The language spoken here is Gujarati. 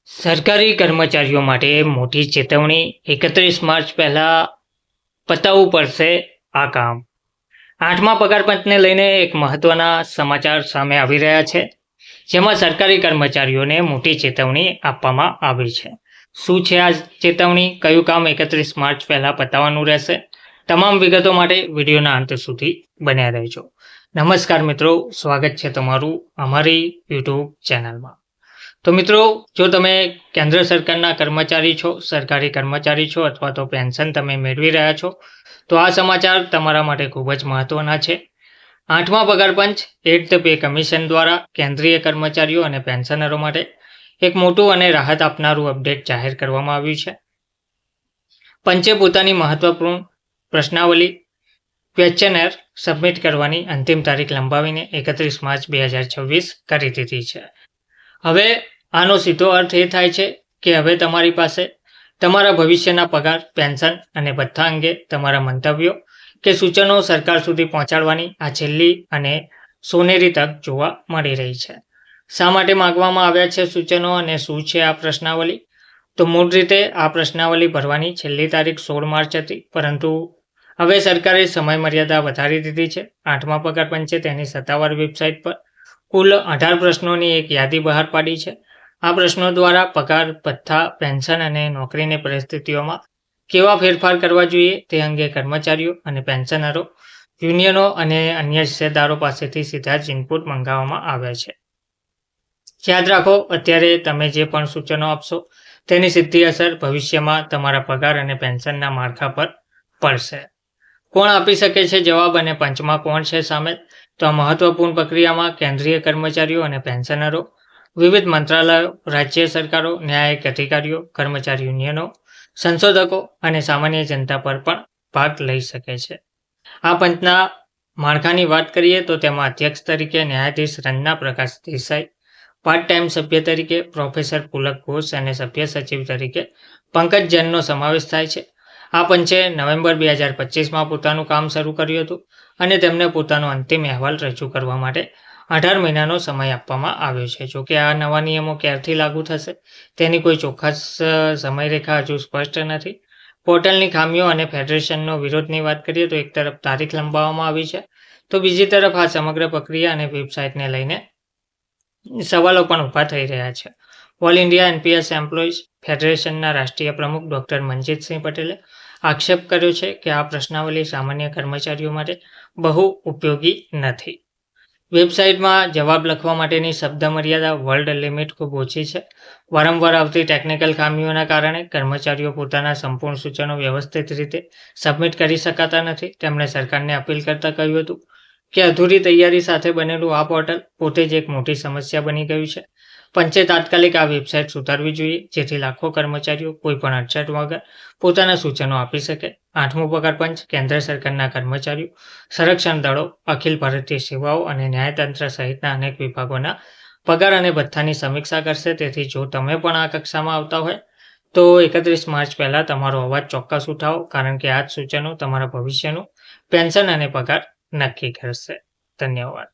સરકારી કર્મચારીઓ માટે મોટી ચેતવણી 31 માર્ચ પહેલાં પતાવવું પડશે આ કામ. 8મા પગાર પંચને લઈને એક મહત્વના સમાચાર સામે આવી રહ્યા છે, જેમાં સરકારી કર્મચારીઓને મોટી ચેતવણી આપવામાં આવી છે. શું છે આ ચેતવણી? કયું કામ 31 માર્ચ પહેલાં પતાવવાનું રહેશે? તમામ વિગતો માટે વિડીયોના અંત સુધી બન્યા રહેજો. નમસ્કાર મિત્રો, સ્વાગત છે તમારું અમારી યુટ્યુબ ચેનલમાં. તો મિત્રો, જો તમે કેન્દ્ર સરકારના કર્મચારી છો, સરકારી કર્મચારી છો અથવા તો પેન્શન તમે મેળવી રહ્યા છો, તો આ સમાચાર તમારા માટે ખૂબ જ મહત્વના છે. 8મા પગાર પંચ 8th પે કમિશન દ્વારા કેન્દ્રીય કર્મચારીઓ અને પેન્શનરો માટે એક મોટું અને રાહત આપનારું અપડેટ જાહેર કરવામાં આવ્યું છે. પંચે પોતાની મહત્વપૂર્ણ પ્રશ્નાવલી ક્વેશ્ચનર સબમિટ કરવાની અંતિમ તારીખ લંબાવીને 31 માર્ચ 2026 કરી દીધી છે. હવે આનો સીધો અર્થ એ થાય છે કે હવે તમારી પાસે તમારા ભવિષ્યના પગાર, પેન્શન અને ભથ્થા અંગે તમારા મંતવ્યો કે સૂચનો સરકાર સુધી પહોંચાડવાની આ છેલ્લી અને સોનેરી તક જોવા મળી રહી છે. શા માટે માંગવામાં આવ્યા છે સૂચનો અને શું છે આ પ્રશ્નાવલી? તો મૂળ રીતે આ પ્રશ્નાવલી ભરવાની છેલ્લી તારીખ 16 માર્ચ હતી, પરંતુ હવે સરકારે સમય મર્યાદા વધારી દીધી છે. 8મા પગાર પંચે તેની સત્તાવાર વેબસાઇટ પર કુલ 18 પ્રશ્નોની એક યાદી બહાર પાડી છે. આ પ્રશ્નો દ્વારા પગાર, ભથ્થા, પેન્શન અને નોકરીની પરિસ્થિતિઓમાં કેવા ફેરફાર કરવા જોઈએ તે અંગે કર્મચારીઓ અને પેન્શનરો, યુનિયનો અને અન્ય હિસ્સેદારો પાસેથી સીધા જ ઇનપુટ મંગાવવામાં આવ્યા છે. યાદ રાખો, અત્યારે તમે જે પણ સૂચનો આપશો તેની સીધી અસર ભવિષ્યમાં તમારા પગાર અને પેન્શનના માળખા પર પડશે. કોણ આપી શકે છે જવાબ અને પંચમાં કોણ છે સામેલ? તો આ મહત્વપૂર્ણ પ્રક્રિયામાં કેન્દ્રીય કર્મચારીઓ અને પેન્શનરો, વિવિધ મંત્રાલયો, રાજ્ય સરકારો, ન્યાયિક અધિકારીઓ, કર્મચારી યુનિયનો, સંશોધકો અને સામાન્ય જનતા પર પણ ભાગ લઈ શકે છે. આ પંચના માળખાની વાત કરીએ તો તેમાં અધ્યક્ષ તરીકે ન્યાયાધીશ રંજના પ્રકાશ દેસાઈ, પાર્ટ ટાઈમ સભ્ય તરીકે પ્રોફેસર પુલક ઘોષ અને સભ્ય સચિવ તરીકે પંકજ જૈનનો સમાવેશ થાય છે. આ પંચે નવેમ્બર 2025માં પોતાનું કામ શરૂ કર્યું હતું અને તેમને પોતાનો અંતિમ અહેવાલ રજૂ કરવા માટે 18 મહિનાનો સમય આપવામાં આવ્યો છે. જોકે આ નવા નિયમો ક્યારથી લાગુ થશે તેની કોઈ ચોક્કસ સમયરેખા હજુ સ્પષ્ટ નથી. પોર્ટલની ખામીઓ અને ફેડરેશનનો વિરોધની વાત કરીએ તો એક તરફ તારીખ લંબાવવામાં આવી છે, તો બીજી તરફ આ સમગ્ર પ્રક્રિયા અને વેબસાઇટને લઈને સવાલો પણ ઊભા થઈ રહ્યા છે. ઓલ ઇન્ડિયા એનપીએસ એમ્પ્લોઈઝ ફેડરેશનના રાષ્ટ્રીય પ્રમુખ ડોક્ટર મનજીતસિંહ પટેલે આક્ષેપ કર્યો છે કે આ પ્રશ્નાવલી સામાન્ય કર્મચારીઓ માટે બહુ ઉપયોગી નથી. વેબસાઇટમાં જવાબ લખવા માટેની શબ્દ મર્યાદા વર્ડ લિમિટ ખૂબ ઓછી છે. વારંવાર આવતી ટેકનિકલ ખામીઓના કારણે કર્મચારીઓ પોતાના સંપૂર્ણ સૂચનો વ્યવસ્થિત રીતે સબમિટ કરી શકાતા નથી. તેમણે સરકારને અપીલ કરતા કહ્યું હતું કે અધૂરી તૈયારી સાથે બનેલું આ પોર્ટલ પોતે જ એક મોટી સમસ્યા બની ગયું છે. પંચે તાત્કાલિક આ વેબસાઇટ સુધારવી જોઈએ, જેથી લાખો કર્મચારીઓ કોઈપણ અડચણ વગર પોતાના સૂચનો આપી શકે. 8મું પગાર પંચ કેન્દ્ર સરકારના કર્મચારીઓ, સંરક્ષણ દળો, અખિલ ભારતીય સેવાઓ અને ન્યાયતંત્ર સહિતના અનેક વિભાગોના પગાર અને ભથ્થાની સમીક્ષા કરશે. તેથી જો તમે પણ આ કક્ષામાં આવતા હોય તો 31 માર્ચ પહેલાં તમારો અવાજ ચોક્કસ ઉઠાવો, કારણ કે આ જ સૂચનો તમારા ભવિષ્યનું પેન્શન અને પગાર નક્કી કરશે. ધન્યવાદ.